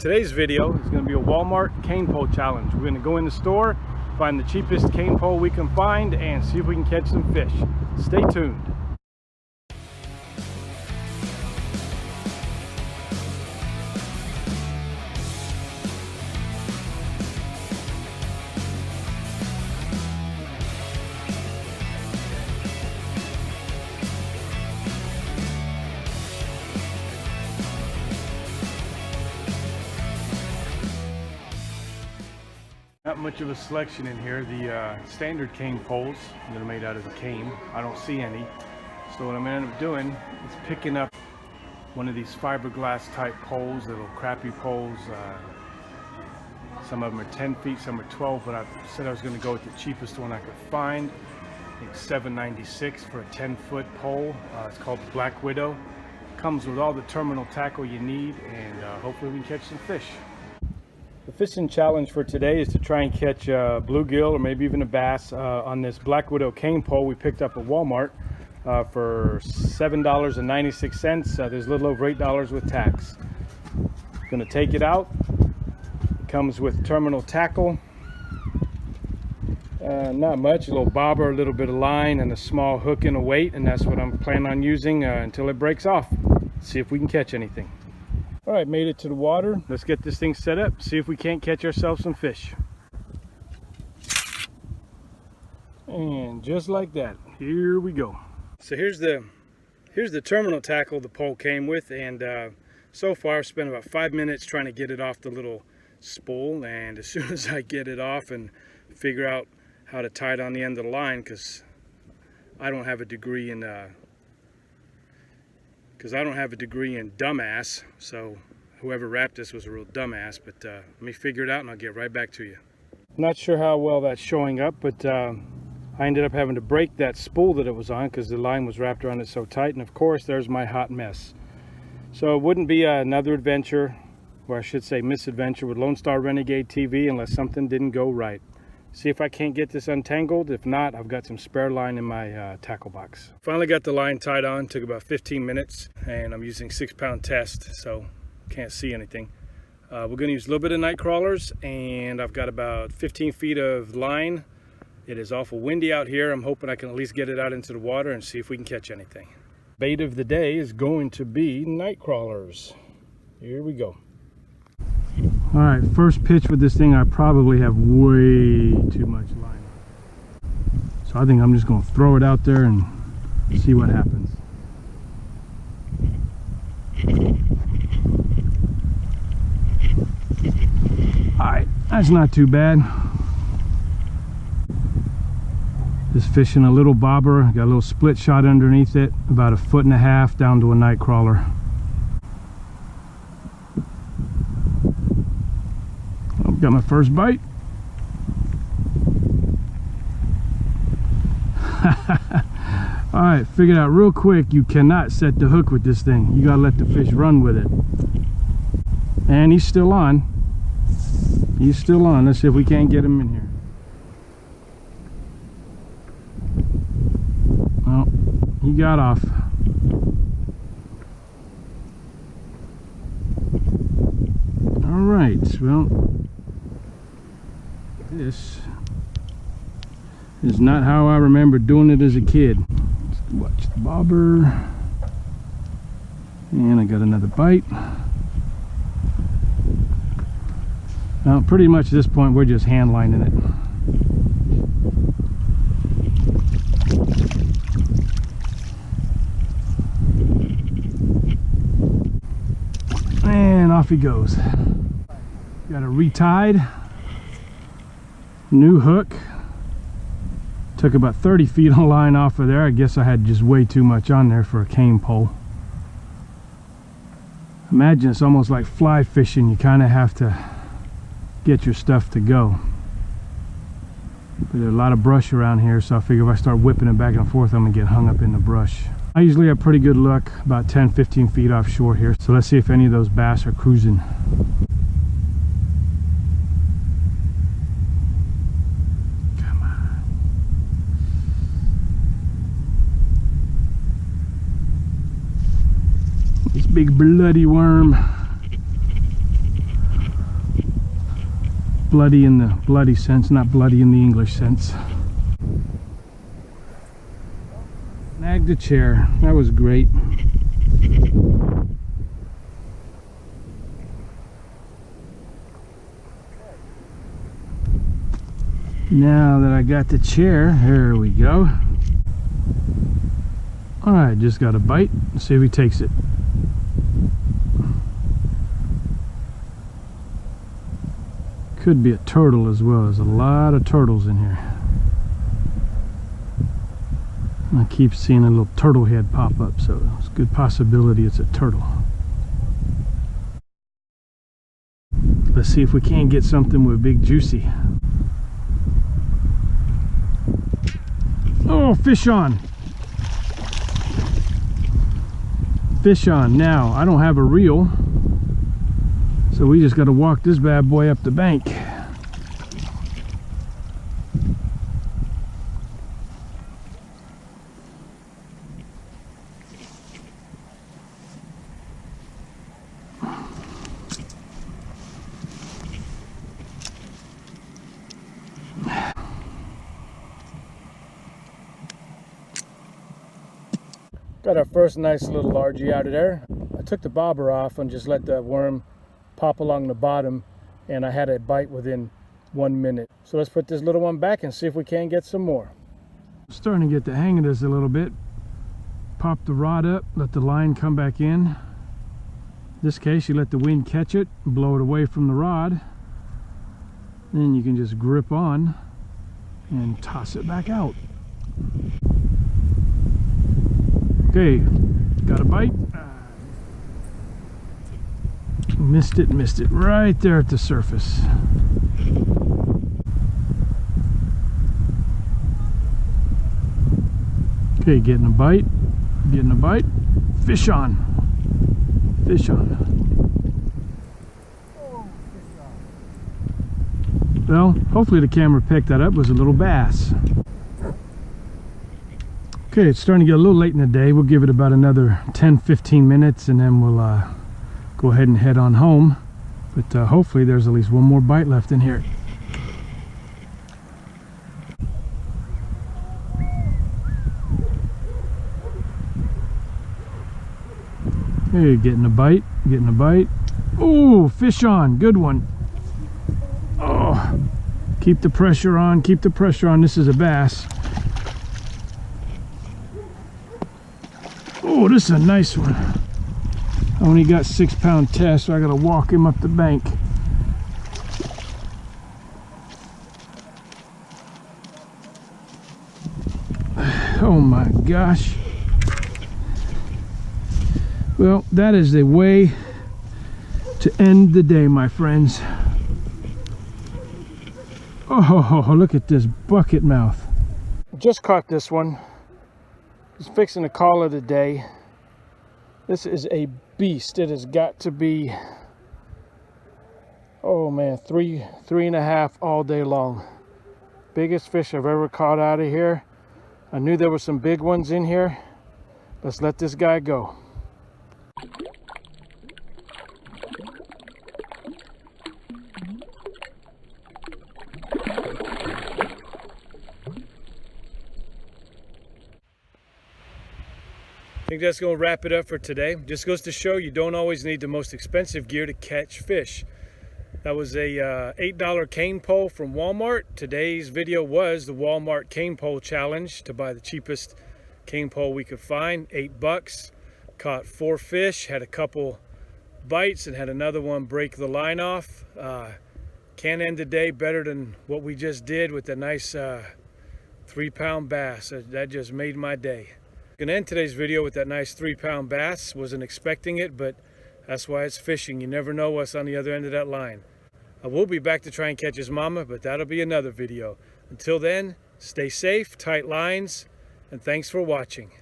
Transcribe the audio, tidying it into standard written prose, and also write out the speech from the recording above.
Today's video is going to be a Walmart cane pole challenge. We're going to go in the store, find the cheapest cane pole we can find, and see if we can catch some fish. Stay tuned. Not much of a selection in here. The standard cane poles that are made out of the cane, I don't see any. So what I'm going to end up doing is picking up one of these fiberglass type poles, little crappy poles. Some of them are 10 feet, some are 12, but I said I was going to go with the cheapest one I could find. I think $7.96 for a 10-foot pole. It's called the Black Widow. Comes with all the terminal tackle you need, and hopefully we can catch some fish. The fishing challenge for today is to try and catch a bluegill or maybe even a bass on this Black Widow cane pole we picked up at Walmart for $7.96. There's a little over $8 with tax. Gonna take it out. It comes with terminal tackle. Not much, a little bobber, a little bit of line, and a small hook and a weight, and that's what I'm planning on using until it breaks off. See if we can catch anything. All right, made it to the water. Let's get this thing set up, see if we can't catch ourselves some fish. And just like that, here we go. So here's the terminal tackle the pole came with, and so far I've spent about 5 minutes trying to get it off the little spool, and as soon as I get it off and figure out how to tie it on the end of the line, because I don't have a degree in dumbass, so whoever wrapped this was a real dumbass, but let me figure it out and I'll get right back to you. Not sure how well that's showing up, but I ended up having to break that spool that it was on because the line was wrapped around it so tight, and of course there's my hot mess. So it wouldn't be another adventure, or I should say misadventure, with Lone Star Renegade TV unless something didn't go right. See if I can't get this untangled. If not, I've got some spare line in my tackle box. Finally got the line tied on. Took about 15 minutes, and I'm using 6-pound test, so can't see anything. We're going to use a little bit of night crawlers, and I've got about 15 feet of line. It is awful windy out here. I'm hoping I can at least get it out into the water and see if we can catch anything. Bait of the day is going to be night crawlers. Here we go. All right, first pitch with this thing, I probably have way too much line. So I think I'm just going to throw it out there and see what happens. All right, that's not too bad. Just fishing a little bobber, got a little split shot underneath it, about 1.5 feet down to a night crawler. Got my first bite. All right, figured out real quick, you cannot set the hook with this thing. You gotta let the fish run with it. And he's still on. He's still on. Let's see if we can't get him in here. Oh, he got off. All right, well, this is not how I remember doing it as a kid. Let's watch the bobber. And I got another bite. Well, pretty much at this point we're just hand lining it. And off he goes. Got it retied. New hook. Took about 30 feet of line off of there. I guess I had just way too much on there for a cane pole. Imagine it's almost like fly fishing. You kind of have to get your stuff to go. But there's a lot of brush around here, so I figure if I start whipping it back and forth, I'm gonna get hung up in the brush. I usually have pretty good luck about 10-15 feet offshore here, so let's see if any of those bass are cruising. Come on. This big bloody worm. bloody in the bloody sense, not bloody in the English sense. Snagged a chair. That was great. Now that I got the chair, here we go. Alright, just got a bite. Let's see if he takes it. Could be a turtle as well. There's a lot of turtles in here. I keep seeing a little turtle head pop up, so it's a good possibility it's a turtle. Let's see if we can't get something with big juicy. Oh, fish on! Fish on. Now, I don't have a reel, so we just got to walk this bad boy up the bank. Got our first nice little largie out of there. I took the bobber off and just let the worm pop along the bottom, and I had a bite within 1 minute. So let's put this little one back and see if we can get some more. Starting to get the hang of this a little bit. Pop the rod up, let the line come back in. In this case, you let the wind catch it, blow it away from the rod. Then you can just grip on and toss it back out. Okay, got a bite. Missed it right there at the surface. Okay, getting a bite, fish on, fish on. Well, hopefully the camera picked that up. It was a little bass. Okay, it's starting to get a little late in the day. We'll give it about another 10-15 minutes and then we'll go ahead and head on home. But hopefully there's at least one more bite left in here. Hey, getting a bite, Oh, fish on, good one. Oh, keep the pressure on, This is a bass. Oh, this is a nice one. I only got 6-pound test, so I gotta walk him up the bank. Oh my gosh. Well, that is the way to end the day, my friends. Oh, look at this bucket mouth. Just caught this one. Just fixing to call it a day. This is a beast. It has got to be, oh man, three and a half all day long. Biggest fish I've ever caught out of here. I knew there were some big ones in here. Let's let this guy go. I think that's going to wrap it up for today. Just goes to show you don't always need the most expensive gear to catch fish. That was a $8 cane pole from Walmart. Today's video was the Walmart cane pole challenge to buy the cheapest cane pole we could find. $8. Caught 4 fish, had a couple bites, and had another one break the line off. Can't end the day better than what we just did with a nice 3-pound bass. That just made my day. I'm gonna end today's video with that nice 3-pound bass. Wasn't expecting it, but that's why it's fishing. You never know what's on the other end of that line. I will be back to try and catch his mama, but that'll be another video. Until then, stay safe, tight lines, and thanks for watching.